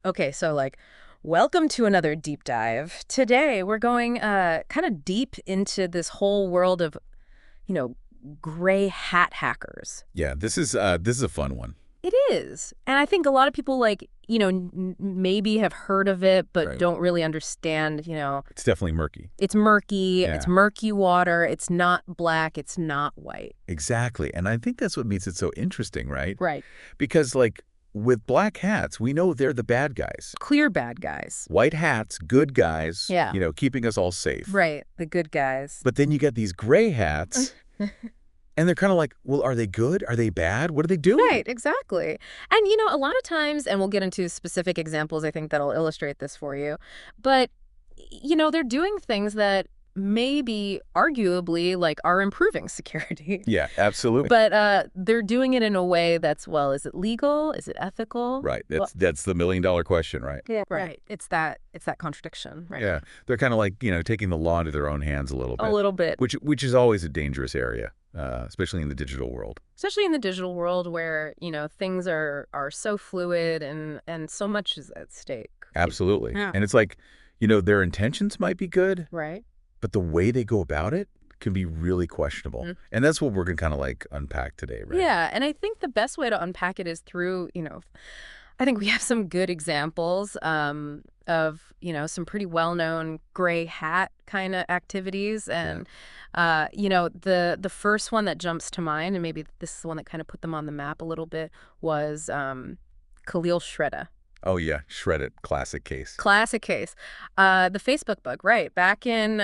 Okay, so welcome to another deep dive. Today we're going kind of deep into this whole world of, you know, gray hat hackers. Yeah, this is a fun one. It is. And I think a lot of people maybe have heard of it but Right. don't really understand. It's definitely murky. It's murky, it's Yeah, murky water, it's not black, it's not white. exactly. And I think that's what makes it so interesting, right? Right. Because with black hats, we know they're the bad guys. Clear bad guys. White hats, good guys, Yeah. keeping us all safe. Right, the good guys. But then you get these gray hats, and they're kind of like, well, are they good? Are they bad? What are they doing? Right, exactly. And, a lot of times, and we'll get into specific examples, I think, that'll illustrate this for you, but, they're doing things that maybe arguably, are improving security. Yeah, absolutely. But they're doing it in a way that's, well, is it legal? Is it ethical? Right. Well, That's the million-dollar question, right? yeah, right. It's that contradiction, right? Yeah. They're kind of like, taking the law into their own hands a little bit. A little bit. Which is always a dangerous area, especially in the digital world. Especially in the digital world where, things are so fluid and so much is at stake. Absolutely. Yeah. And it's like, their intentions might be good, Right. but the way they go about it can be really questionable. Mm. And that's what we're going to kind of unpack today, right? Yeah, and I think the best way to unpack it is through, I think we have some good examples of, some pretty well-known gray hat kind of activities. And, the first one that jumps to mind, and maybe this is the one that kind of put them on the map a little bit, was Khalil Shredder. Oh, yeah. Shred it. Classic case. Classic case. The Facebook bug, right. Back in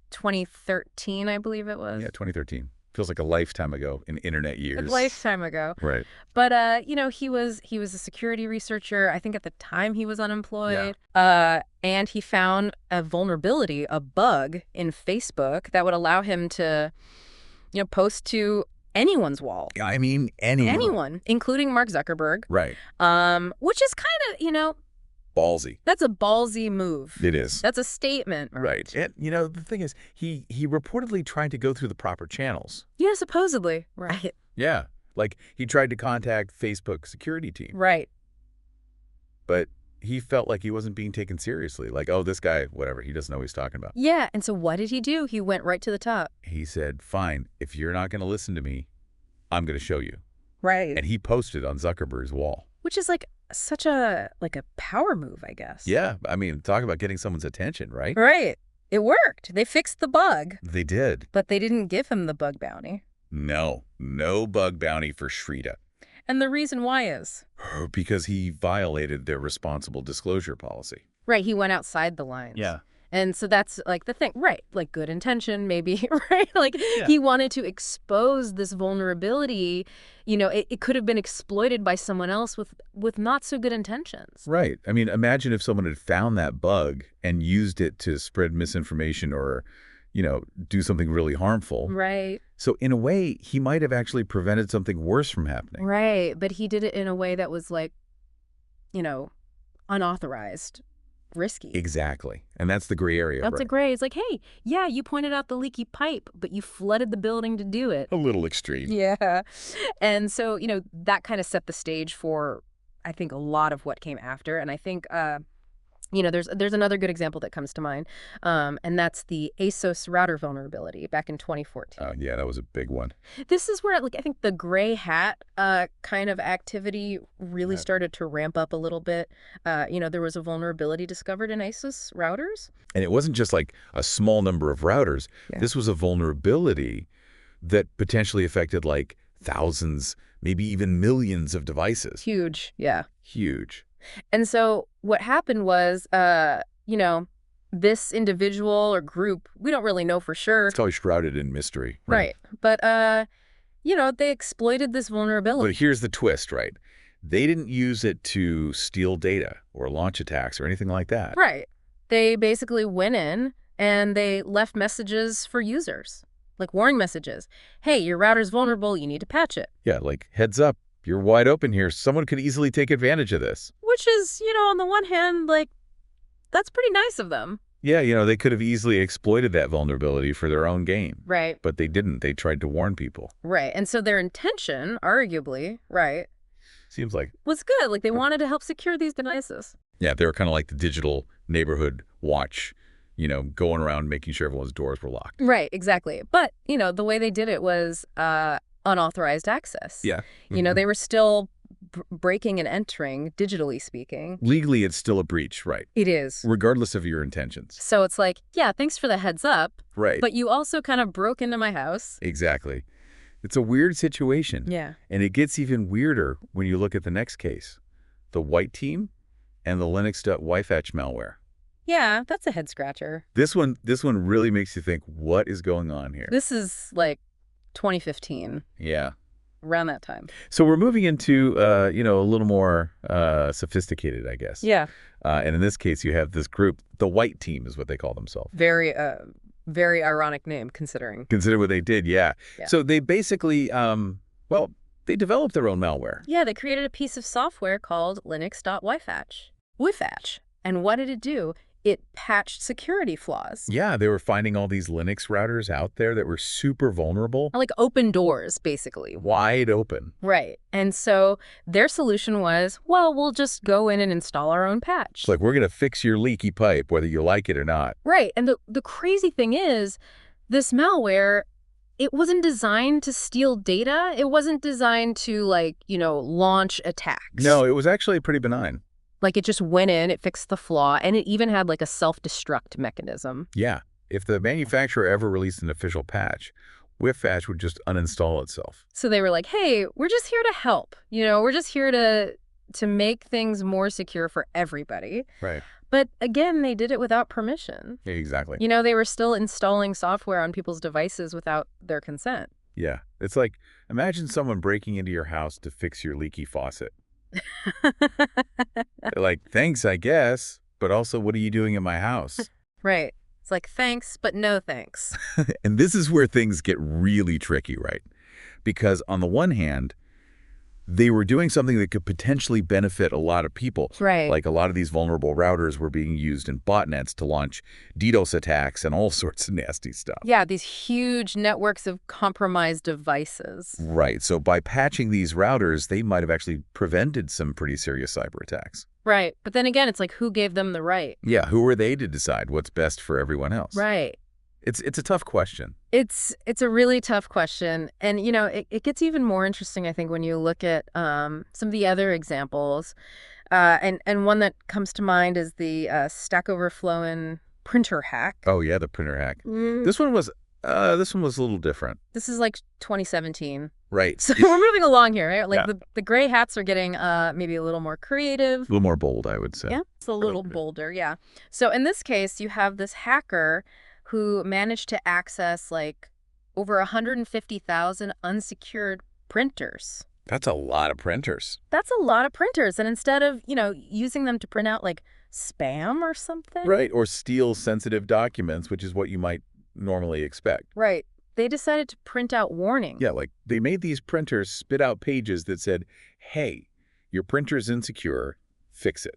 2013, I believe it was. Yeah, 2013. Feels like a lifetime ago in internet A years. lifetime ago. Right. But he was a security researcher. I think at the time he was unemployed. And he found a vulnerability, a bug in Facebook that would allow him to, post to anyone's wall. I mean, anyone. Anyone, including Mark Zuckerberg. Right. Which is kind of, Ballsy. that's a ballsy move. It is. That's a statement. Right. And, the thing is, he reportedly tried to go through the proper channels. Yeah, supposedly. Right. Yeah. Like, he tried to contact Facebook security team. Right. But he felt like he wasn't being taken seriously. Like, oh, this guy, whatever, he doesn't know what he's talking about. Yeah, and so what did he do? He went right to the top. He said, fine, if you're not going to listen to me, I'm going to show you. Right. And he posted on Zuckerberg's wall. Which is such a power move, I guess. Yeah. I mean, talk about getting someone's attention, right? Right. It worked. They fixed the bug, They did. but they didn't give him the bug bounty. No bug bounty for Shreda. And the reason why is? Because he violated their responsible disclosure policy. Right, he went outside the lines. Yeah. And so that's the thing. Right, good intention maybe, right? Yeah. He wanted to expose this vulnerability. It could have been exploited by someone else with not so good intentions. Right. I mean, imagine if someone had found that bug and used it to spread misinformation or, do something really harmful. Right. So in a way, he might have actually prevented something worse from happening. Right, but he did it in a way that was unauthorized, risky. Exactly. And that's the gray area. That's right? a gray. It's like, hey, yeah, you pointed out the leaky pipe, but you flooded the building to do it. A little extreme. Yeah. And so, that kind of set the stage for, I think, a lot of what came after. And I think, there's another good example that comes to mind, and that's the ASOS router vulnerability back in 2014. Yeah, that was a big one. This is where, I think the gray hat kind of activity really started to ramp up a little bit. There was a vulnerability discovered in ASOS routers. And it wasn't just a small number of routers. Yeah. This was a vulnerability that potentially affected thousands, maybe even millions of devices. Huge, yeah. Huge. And so what happened was, this individual or group, we don't really know for sure. It's always shrouded in mystery. Right. But, they exploited this vulnerability. But here's the twist, right? They didn't use it to steal data or launch attacks or anything like that. Right. They basically went in and they left messages for users, warning messages. Hey, your router's vulnerable. You need to patch it. Yeah, heads up. You're wide open here. Someone could easily take advantage of this. Which is, on the one hand, that's pretty nice of them. Yeah, they could have easily exploited that vulnerability for their own gain. Right. But they didn't. They tried to warn people. Right. And so their intention, arguably, right, Seems like. was good. Like, they wanted to help secure these devices. Yeah, they were kind of like the digital neighborhood watch, going around making sure everyone's doors were locked. Right, exactly. But, the way they did it was unauthorized access. Yeah. They were still breaking and entering, digitally speaking. Legally, it's still a breach, right? It is. Regardless of your intentions. So it's like, yeah, thanks for the heads up. Right. But you also kind of broke into my house. Exactly. It's a weird situation. Yeah. And it gets even weirder when you look at the next case. The White Team and the Linux.yfetch malware. Yeah, that's a head scratcher. This one really makes you think, what is going on here? This is like 2015. Yeah. Around that time. So we're moving into, a little more sophisticated, I guess. Yeah. And in this case, you have this group, the White Team is what they call themselves. Very ironic name, considering. Consider what they did, yeah. So they basically, they developed their own malware. Yeah, they created a piece of software called Linux.yfetch. Yfetch. And what did it do? It patched security flaws. Yeah, they were finding all these Linux routers out there that were super vulnerable. Like open doors, basically. Wide open. Right. And so their solution was, well, we'll just go in and install our own patch. It's like, we're going to fix your leaky pipe, whether you like it or not. Right. And the crazy thing is, this malware, it wasn't designed to steal data. It wasn't designed to, launch attacks. No, it was actually pretty benign. Like, it just went in, it fixed the flaw, and it even had, a self-destruct mechanism. Yeah. If the manufacturer ever released an official patch, Yfetch would just uninstall itself. So they were like, hey, we're just here to help. We're just here to make things more secure for everybody. Right. But again, they did it without permission. Yeah, exactly. They were still installing software on people's devices without their consent. Yeah. It's like, imagine someone breaking into your house to fix your leaky faucet. They're like, thanks, I guess, but also, what are you doing in my house? Right. It's like, thanks, but no thanks. And this is where things get really tricky, right? Because on the one hand, they were doing something that could potentially benefit a lot of people. Right. Like, a lot of these vulnerable routers were being used in botnets to launch DDoS attacks and all sorts of nasty stuff. Yeah, these huge networks of compromised devices. Right. So by patching these routers, they might have actually prevented some pretty serious cyber attacks. Right. But then again, it's like, who gave them the right? Yeah, who are they to decide what's best for everyone else? Right. It's a tough question. It's a really tough question. And, it gets even more interesting, I think, when you look at some of the other examples. And one that comes to mind is the Stack Overflow printer hack. Oh, yeah, the printer hack. This one was a little different. This is like 2017. Right. So we're moving along here, right? Like, Yeah. the gray hats are getting maybe a little more creative. A little more bold, I would say. Yeah, it's a little bolder, yeah. So in this case, you have this hacker who managed to access over 150,000 unsecured printers. That's a lot of printers. That's a lot of printers. And instead of, using them to print out spam or something. Right, or steal sensitive documents, which is what you might normally expect. Right. They decided to print out warnings. Yeah, they made these printers spit out pages that said, hey, your printer's insecure, fix it.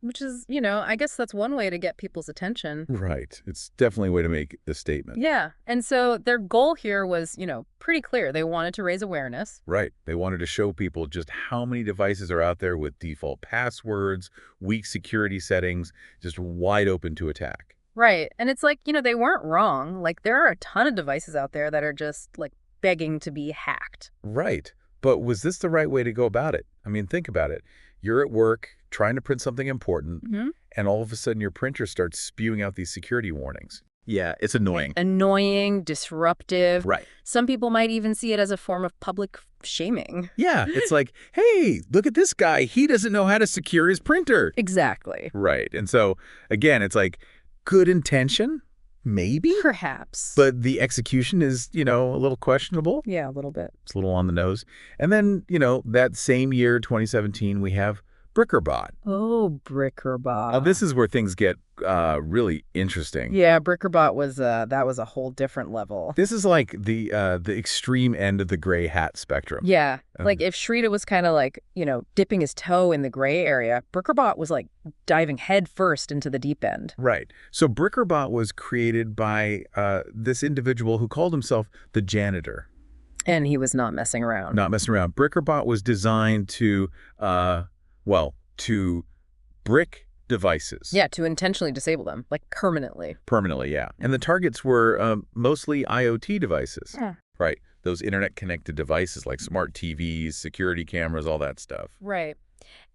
Which is, I guess that's one way to get people's attention. Right. It's definitely a way to make the statement. Yeah. And so their goal here was, pretty clear. They wanted to raise awareness. Right. They wanted to show people just how many devices are out there with default passwords, weak security settings, just wide open to attack. Right. And it's like, they weren't wrong. There are a ton of devices out there that are just begging to be hacked. Right. But was this the right way to go about it? I mean, think about it. You're at work trying to print something important, and all of a sudden your printer starts spewing out these security warnings. Yeah, it's annoying. Annoying, disruptive. Right. Some people might even see it as a form of public shaming. Yeah, it's like, hey, look at this guy. He doesn't know how to secure his printer. Exactly. Right. And so, again, it's like good intention, maybe? Perhaps. But the execution is, a little questionable. Yeah, a little bit. It's a little on the nose. And then, that same year, 2017, we have Brickerbot. Oh, Brickerbot. Now, this is where things get really interesting. Yeah, Brickerbot was that was a whole different level. This is like the extreme end of the gray hat spectrum. Yeah, if Shrita was kind of dipping his toe in the gray area, Brickerbot was diving head first into the deep end. Right. So Brickerbot was created by this individual who called himself the janitor. And he was not messing around. Not messing around. Brickerbot was designed to, to brick devices. Yeah, to intentionally disable them, like permanently. Permanently, yeah. And the targets were mostly IoT devices, Yeah. right? Those internet-connected devices like smart TVs, security cameras, all that stuff. Right.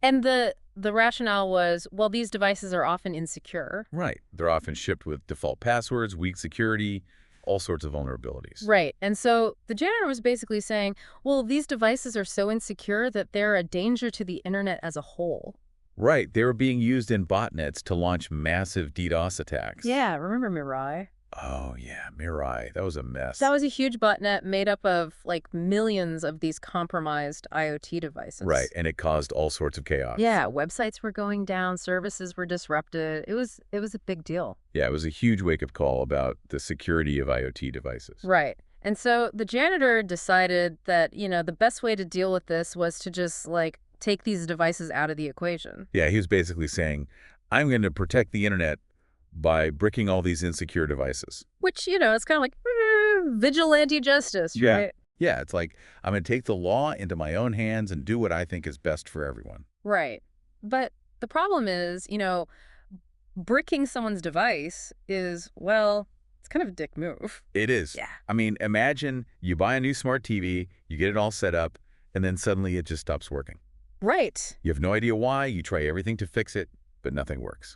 And the rationale was, well, these devices are often insecure. Right. They're often shipped with default passwords, weak security, all sorts of vulnerabilities. Right. And so the janitor was basically saying, well, these devices are so insecure that they're a danger to the internet as a whole. Right. They were being used in botnets to launch massive DDoS attacks. Yeah, remember Mirai? Oh, yeah. Mirai. That was a mess. That was a huge botnet made up of like millions of these compromised IoT devices. Right. And it caused all sorts of chaos. Yeah, websites were going down, services were disrupted. It was a big deal. Yeah, it was a huge wake-up call about the security of IoT devices. Right. And so the janitor decided that, the best way to deal with this was to just like take these devices out of the equation. Yeah, he was basically saying, I'm going to protect the internet by bricking all these insecure devices. Which, it's kind of like vigilante justice, Yeah. right? Yeah, it's like, I'm going to take the law into my own hands and do what I think is best for everyone. Right. But the problem is, bricking someone's device is, well, it's kind of a dick move. It is. Yeah. I mean, imagine you buy a new smart TV, you get it all set up, and then suddenly it just stops working. Right. You have no idea why, you try everything to fix it, but nothing works.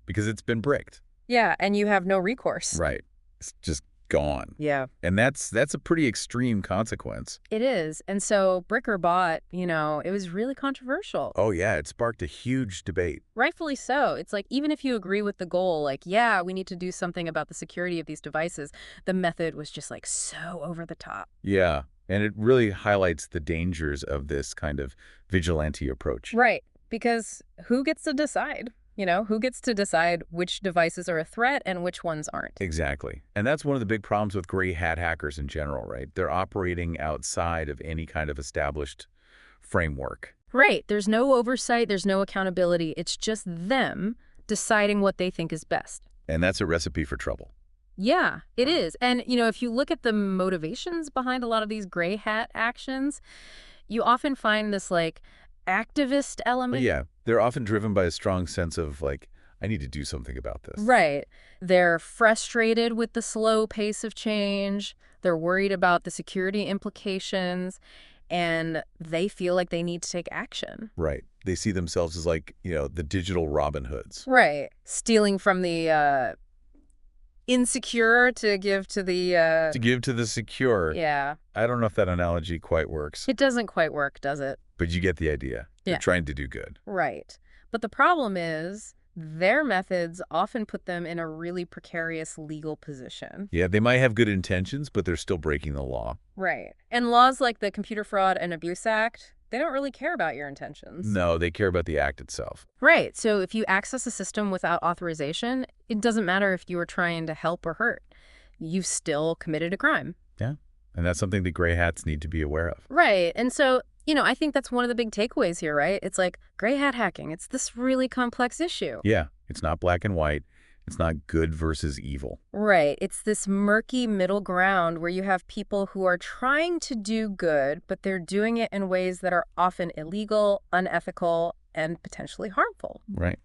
Because it's been bricked. Yeah, and you have no recourse. Right. It's just gone. Yeah. And that's a pretty extreme consequence. It is. And so brick or bot, it was really controversial. Oh, yeah, it sparked a huge debate. Rightfully so. It's like, even if you agree with the goal, like, yeah, we need to do something about the security of these devices, the method was just like so over the top. Yeah, and it really highlights the dangers of this kind of vigilante approach. Right. Because who gets to decide? Who gets to decide which devices are a threat and which ones aren't? Exactly. And that's one of the big problems with gray hat hackers in general, right? They're operating outside of any kind of established framework. Right. There's no oversight. There's no accountability. It's just them deciding what they think is best. And that's a recipe for trouble. Yeah, it is. And, if you look at the motivations behind a lot of these gray hat actions, you often find this, like, activist element. Yeah, they're often driven by a strong sense of, like, I need to do something about this. Right. They're frustrated with the slow pace of change. They're worried about the security implications, and they feel like they need to take action. Right. They see themselves as, like, the digital Robin Hoods. Right. Stealing from the insecure to give to the... To give to the secure. Yeah. I don't know if that analogy quite works. It doesn't quite work, does it? But you get the idea. They're Yeah. trying to do good. Right. But the problem is their methods often put them in a really precarious legal position. Yeah, they might have good intentions, but they're still breaking the law. Right. And laws like the Computer Fraud and Abuse Act, they don't really care about your intentions. No, they care about the act itself. Right. So if you access a system without authorization, it doesn't matter if you were trying to help or hurt. You've still committed a crime. Yeah. And that's something that gray hats need to be aware of. Right. And so, I think that's one of the big takeaways here, right? It's like gray hat hacking. It's this really complex issue. Yeah, it's not black and white. It's not good versus evil. Right. It's this murky middle ground where you have people who are trying to do good, but they're doing it in ways that are often illegal, unethical, and potentially harmful. Right.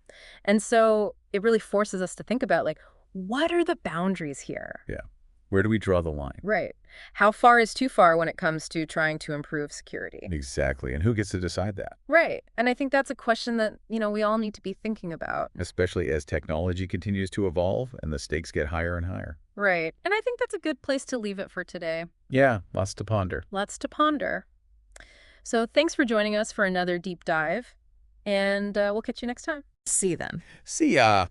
And so it really forces us to think about, like, what are the boundaries here? Yeah. Where do we draw the line? Right. How far is too far when it comes to trying to improve security? Exactly. And who gets to decide that? Right. And I think that's a question that, we all need to be thinking about. Especially as technology continues to evolve and the stakes get higher and higher. Right. And I think that's a good place to leave it for today. Yeah, lots to ponder. Lots to ponder. So thanks for joining us for another deep dive, and we'll catch you next time. See you then. See ya.